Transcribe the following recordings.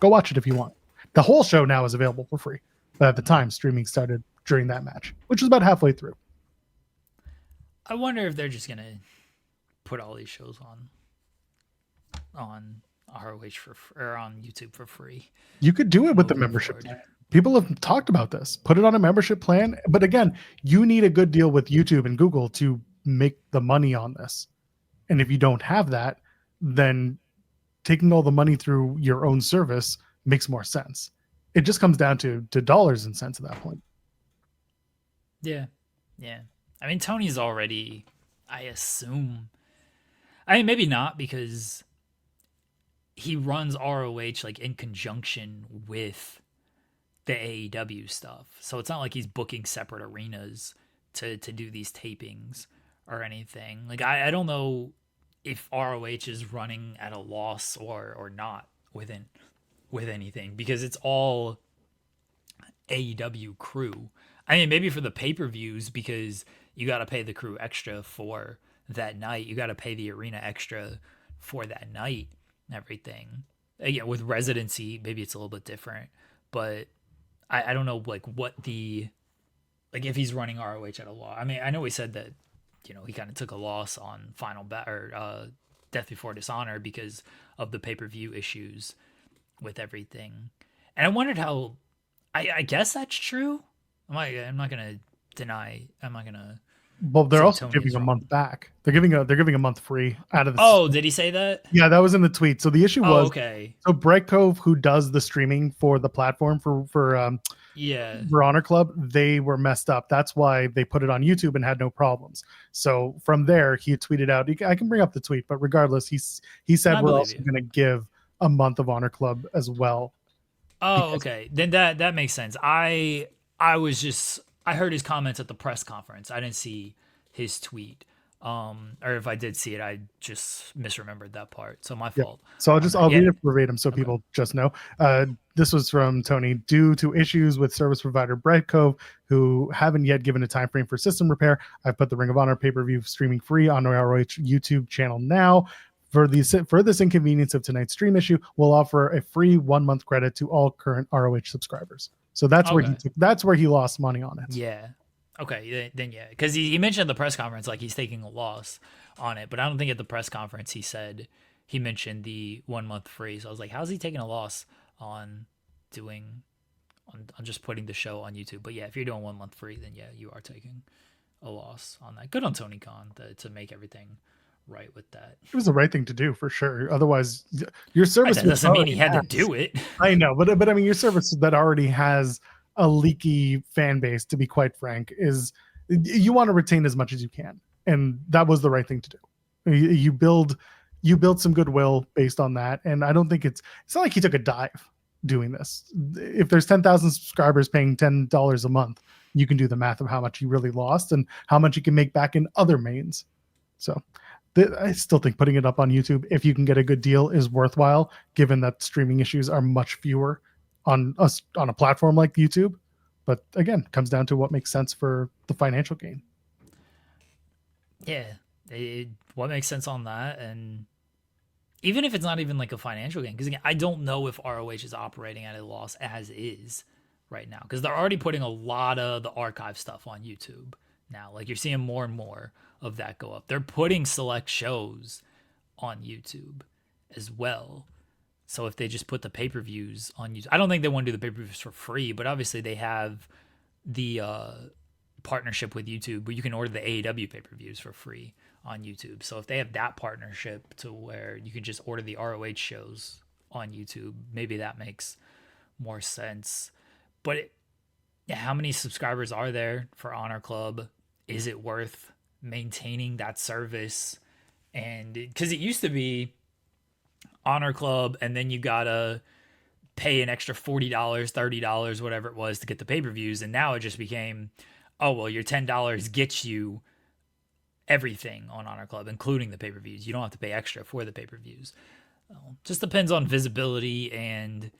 Go watch it if you want. The whole show now is available for free. But at the time, streaming started during that match, which was about halfway through. I wonder if they're just gonna put all these shows on ROH or on YouTube for free. You could do it with the membership plan. People have talked about this. Put it on a membership plan. But again, you need a good deal with YouTube and Google to make the money on this. And if you don't have that, then taking all the money through your own service makes more sense. It just comes down to dollars and cents at that point. Yeah. I mean, Tony's already, I assume. I mean, maybe not, because he runs ROH like in conjunction with the AEW stuff. So it's not like he's booking separate arenas to do these tapings or anything. Like, I don't know if ROH is running at a loss or not with anything, because it's all AEW crew. I mean, maybe for the pay-per-views, because you got to pay the crew extra for that night. You got to pay the arena extra for that night and everything. Again, with residency, maybe it's a little bit different, but I don't know, like, if he's running ROH at a loss. I mean, I know he said that, he kind of took a loss on Death Before Dishonor because of the pay-per-view issues with everything. And I wondered how, I guess that's true. I'm not gonna deny. I'm not gonna. Well, they're also giving a month back. They're giving a month free out of the. Oh, did he say that? Yeah, that was in the tweet. So the issue was, okay. So Bright Cove, who does the streaming for the platform for Honor Club, they were messed up. That's why they put it on YouTube and had no problems. So from there, he tweeted out. I can bring up the tweet, but regardless, he said we're also going to give a month of Honor Club as well. Oh, okay. Then that makes sense. I heard his comments at the press conference. I didn't see his tweet. Or if I did see it, I just misremembered that part. So my fault. So I'll read it verbatim so people just know. This was from Tony. Due to issues with service provider Bright Cove, who haven't yet given a time frame for system repair, I've put the Ring of Honor pay-per-view streaming free on our ROH YouTube channel now. For this inconvenience of tonight's stream issue, we'll offer a free 1 month credit to all current ROH subscribers. So that's where he lost money on it. Yeah. Okay. Then yeah, because he mentioned at the press conference like he's taking a loss on it, but I don't think at the press conference he mentioned the 1 month free. So I was like, how's he taking a loss on just putting the show on YouTube? But yeah, if you're doing 1 month free, then yeah, you are taking a loss on that. Good on Tony Khan to make everything right with that. It was the right thing to do for sure. Otherwise, your service doesn't mean he had to do it. I know, but I mean, your service that already has a leaky fan base, to be quite frank, is you want to retain as much as you can, and that was the right thing to do. You build some goodwill based on that, and I don't think it's not like he took a dive doing this. If there's 10,000 subscribers paying $10 a month, you can do the math of how much you really lost and how much you can make back in other mains. So I still think putting it up on YouTube, if you can get a good deal, is worthwhile, given that streaming issues are much fewer on a platform like YouTube. But again, it comes down to what makes sense for the financial gain. Yeah, what makes sense on that, and even if it's not even like a financial gain, because again, I don't know if ROH is operating at a loss as is right now, because they're already putting a lot of the archive stuff on YouTube now. Like, you're seeing more and more of that go up. They're putting select shows on YouTube as well. So if they just put the pay-per-views on YouTube, I don't think they want to do the pay-per-views for free, but obviously they have the partnership with YouTube where you can order the AEW pay-per-views for free on YouTube. So if they have that partnership to where you can just order the ROH shows on YouTube, maybe that makes more sense. But how many subscribers are there for Honor Club? Is it worth maintaining that service? And because it used to be Honor Club, and then you gotta pay an extra $40, $30, whatever it was, to get the pay-per-views, and now it just became, oh well, your $10 gets you everything on Honor Club, including the pay-per-views. You don't have to pay extra for the pay-per-views. Just depends on visibility and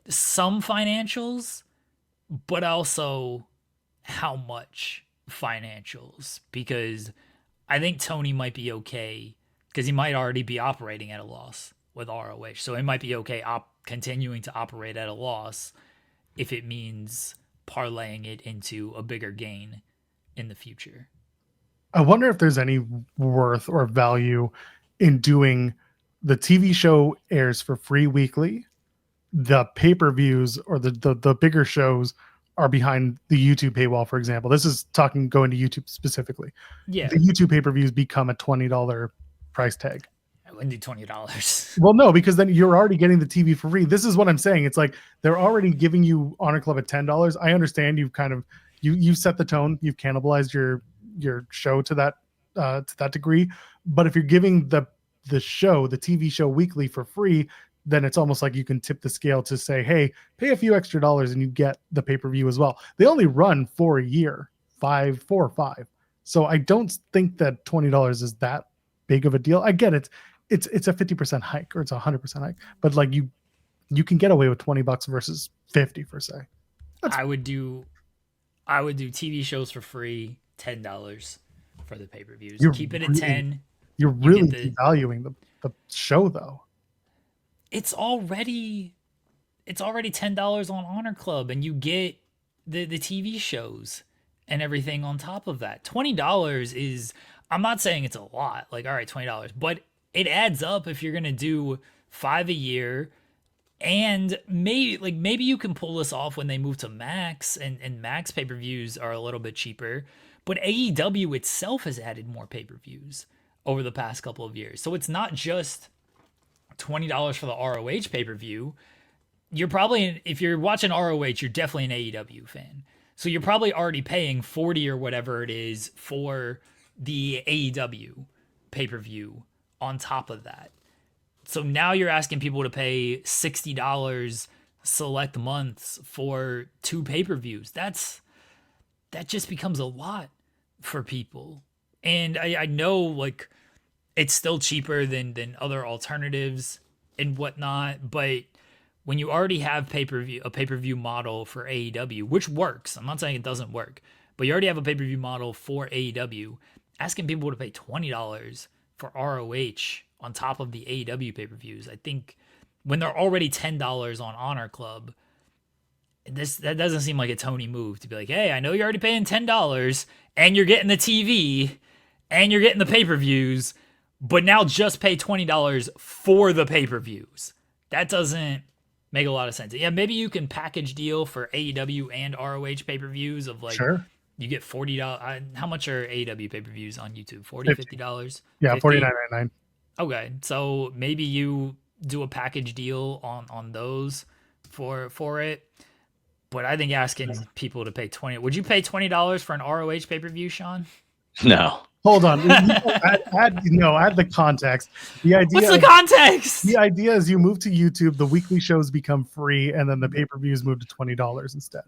some financials, but also how much financials, because I think Tony might be okay because he might already be operating at a loss with ROH. So it might be okay continuing to operate at a loss if it means parlaying it into a bigger gain in the future. I wonder if there's any worth or value in doing the TV show airs for free weekly. The pay-per-views or the bigger shows are behind the YouTube paywall, for example. This is talking going to YouTube specifically. Yeah. The YouTube pay-per-views become a $20 price tag. I wouldn't do $20. Well, no, because then you're already getting the TV for free. This is what I'm saying. It's like they're already giving you Honor Club at $10. I understand you've kind of you set the tone. You've cannibalized your show to that degree. But if you're giving the TV show weekly for free, then it's almost like you can tip the scale to say, hey, pay a few extra dollars and you get the pay-per-view as well. They only run for a year, 4 or 5. So I don't think that $20 is that big of a deal. I get it. It's a 50% hike or it's a 100% hike, but like you can get away with $20 versus 50 per se. I would do TV shows for free, $10 for the pay-per-views. Keep it at 10. You're really devaluing the show though. It's already $10 on Honor Club, and you get the TV shows and everything on top of that. $20 is, I'm not saying it's a lot, like, all right, $20, but it adds up if you're gonna do 5 a year. And maybe you can pull this off when they move to Max, and Max pay-per-views are a little bit cheaper, but AEW itself has added more pay-per-views over the past couple of years. So it's not just $20 for the ROH pay-per-view. You're probably, if you're watching ROH, you're definitely an AEW fan. So you're probably already paying 40 or whatever it is for the AEW pay-per-view on top of that. So now you're asking people to pay $60 select months for 2 pay-per-views. That just becomes a lot for people. And I know, like, it's still cheaper than other alternatives and whatnot, but when you already have a pay-per-view model for AEW, which works, I'm not saying it doesn't work, but you already have a pay-per-view model for AEW, asking people to pay $20 for ROH on top of the AEW pay-per-views, I think when they're already $10 on Honor Club, that doesn't seem like a Tony move to be like, hey, I know you're already paying $10 and you're getting the TV and you're getting the pay-per-views, but now just pay $20 for the pay-per-views. That doesn't make a lot of sense. Yeah, maybe you can package deal for AEW and ROH pay-per-views of like, sure, you get $40. How much are AEW pay-per-views on YouTube? $40, $50? Yeah, $49.99. Okay, so maybe you do a package deal on those for it. But I think asking people to pay would you pay $20 for an ROH pay-per-view, Sean? No. Hold on. Add the context. The idea. What's the context? The idea is you move to YouTube, the weekly shows become free, and then the pay-per-views move to $20 instead.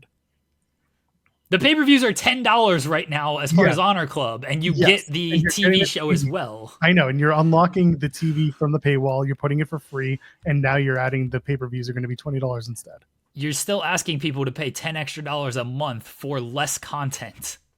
The pay-per-views are $10 right now as far as Honor Club, and you get the TV show as well. I know, and you're unlocking the TV from the paywall, you're putting it for free, and now you're adding the pay-per-views are going to be $20 instead. You're still asking people to pay $10 extra a month for less content.